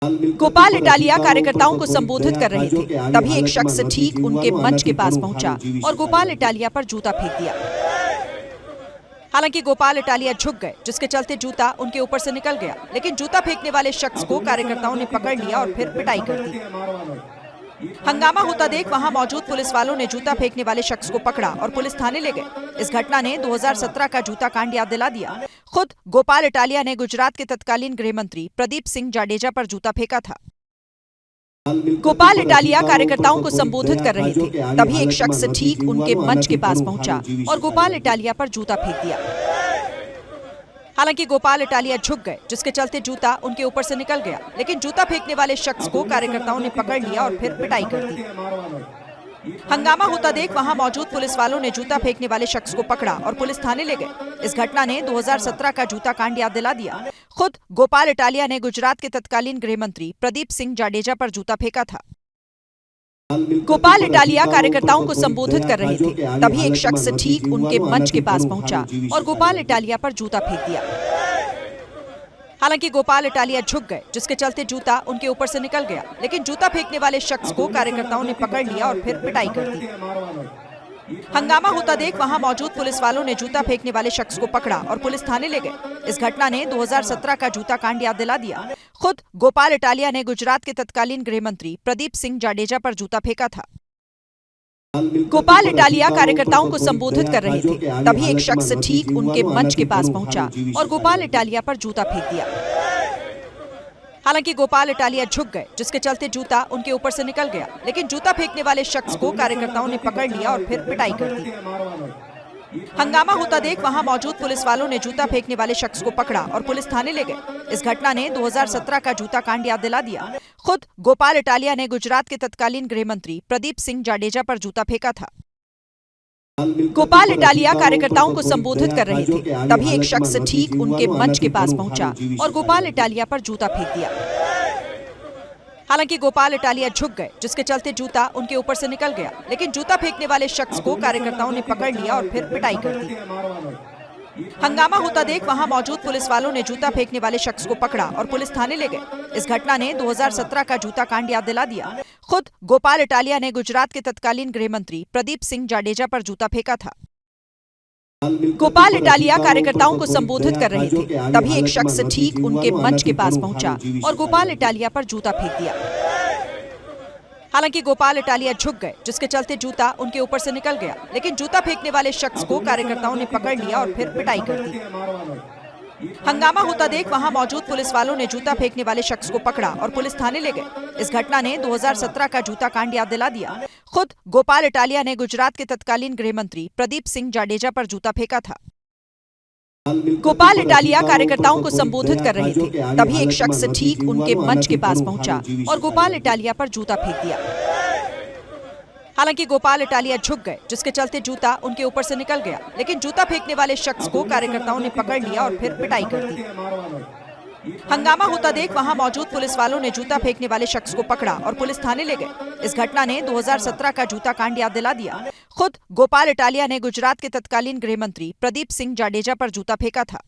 Gopal Italia कार्यकर्ताओं को संबोधित कर रहे थे, तभी एक शख्स ठीक उनके मंच के पास पहुंचा और गोपाल इटालिया पर जूता फेंक दिया। हालांकि गोपाल इटालिया झुक गए, जिसके चलते जूता उनके ऊपर से निकल गया, लेकिन जूता फेंकने वाले शख्स को कार्यकर्ताओं ने पकड़ लिया और फिर पिटाई कर दी। हंगामा होता देख वहां मौजूद पुलिस वालों ने जूता फेंकने वाले शख्स को पकड़ा और पुलिस थाने ले गए। इस घटना ने 2017 का जूता कांड याद दिला दिया। खुद गोपाल इटालिया ने गुजरात के तत्कालीन गृह मंत्री प्रदीप सिंह जाडेजा पर जूता फेंका था। गोपाल इटालिया कार्यकर्ताओं को संबोधित कर रहे थे, तभी एक शख्स ठीक उनके मंच के पास पहुंचा और गोपाल इटालिया पर जूता फेंक दिया। हालांकि गोपाल इटालिया झुक गए, जिसके चलते जूता उनके ऊपर से निकल गया, लेकिन जूता फेंकने वाले शख्स को कार्यकर्ताओं ने पकड़ लिया और फिर पिटाई कर दी। हंगामा होता देख वहां मौजूद पुलिस वालों ने जूता फेंकने वाले शख्स को पकड़ा और पुलिस थाने ले गए। इस घटना ने 2017 का जूता कांड याद दिला दिया। खुद गोपाल इटालिया ने गुजरात के तत्कालीन गृह मंत्री प्रदीप सिंह जाडेजा पर जूता फेंका था। गोपाल इटालिया कार्यकर्ताओं को संबोधित कर रहे थे, तभी एक शख्स ठीक उनके मंच के पास पहुंचा और गोपाल इटालिया पर जूता फेंक दिया। हालांकि गोपाल इटालिया झुक गए, जिसके चलते जूता उनके ऊपर से निकल गया, लेकिन जूता फेंकने वाले शख्स को कार्यकर्ताओं ने पकड़ लिया और फिर पिटाई कर दी। हंगामा होता देख वहां मौजूद पुलिस वालों ने जूता फेंकने वाले शख्स को पकड़ा और पुलिस थाने ले गए। इस घटना ने 2017 का जूता कांड याद दिला दिया। खुद गोपाल इटालिया ने गुजरात के तत्कालीन गृह मंत्री प्रदीप सिंह जाडेजा पर जूता फेंका था। गोपाल इटालिया कार्यकर्ताओं को संबोधित कर रहे थे, तभी एक शख्स ठीक उनके मंच के पास पहुंचा और गोपाल इटालिया पर जूता फेंक दिया। हालांकि गोपाल इटालिया झुक गए, जिसके चलते जूता उनके ऊपर से निकल गया, लेकिन जूता फेंकने वाले शख्स को कार्यकर्ताओं ने पकड़ लिया और फिर पिटाई कर दी। हंगामा होता देख वहां मौजूद पुलिस वालों ने जूता फेंकने वाले शख्स को पकड़ा और पुलिस थाने ले गए। इस घटना ने 2017 का जूता कांड याद दिला दिया। खुद गोपाल इटालिया ने गुजरात के तत्कालीन गृह मंत्री प्रदीप सिंह जाडेजा पर जूता फेंका था। गोपाल इटालिया कार्यकर्ताओं को संबोधित कर रहे थे, तभी एक शख्स ठीक उनके मंच के पास पहुंचा और गोपाल इटालिया पर जूता फेंक दिया। हालांकि गोपाल इटालिया झुक गए, जिसके चलते जूता उनके ऊपर से निकल गया, लेकिन जूता फेंकने वाले शख्स को कार्यकर्ताओं ने पकड़ लिया और फिर पिटाई कर दी। हंगामा होता देख वहां मौजूद पुलिस वालों ने जूता फेंकने वाले शख्स को पकड़ा और पुलिस थाने ले गए। इस घटना ने 2017 का जूता कांड याद दिला दिया। खुद गोपाल इटालिया ने गुजरात के तत्कालीन गृह मंत्री प्रदीप सिंह जाडेजा पर जूता फेंका था। गोपाल इटालिया कार्यकर्ताओं को संबोधित कर रहे थे, तभी एक शख्स ठीक उनके मंच के पास पहुंचा और गोपाल इटालिया पर जूता फेंक दिया। हालांकि गोपाल इटालिया झुक गए, जिसके चलते जूता उनके ऊपर से निकल गया, लेकिन जूता फेंकने वाले शख्स को कार्यकर्ताओं ने पकड़ लिया और फिर पिटाई कर दी। हंगामा होता देख वहां मौजूद पुलिस वालों ने जूता फेंकने वाले शख्स को पकड़ा और पुलिस थाने ले गए। इस घटना ने 2017 का जूता कांड याद दिला दिया। खुद गोपाल इटालिया ने गुजरात के तत्कालीन गृह मंत्री प्रदीप सिंह जाडेजा पर जूता फेंका था। गोपाल इटालिया कार्यकर्ताओं को संबोधित कर रहे थे, तभी एक शख्स ठीक उनके मंच के पास पहुंचा और गोपाल इटालिया पर जूता फेंक दिया। हालांकि गोपाल इटालिया झुक गए, जिसके चलते जूता उनके ऊपर से निकल गया, लेकिन जूता फेंकने वाले शख्स को कार्यकर्ताओं ने पकड़ लिया और फिर पिटाई कर दी। हंगामा होता देख वहां मौजूद पुलिस वालों ने जूता फेंकने वाले शख्स को पकड़ा और पुलिस थाने ले गए। इस घटना ने 2017 का जूता कांड याद दिला दिया। खुद गोपाल इटालिया ने गुजरात के तत्कालीन गृह मंत्री प्रदीप सिंह जाडेजा पर जूता फेंका था।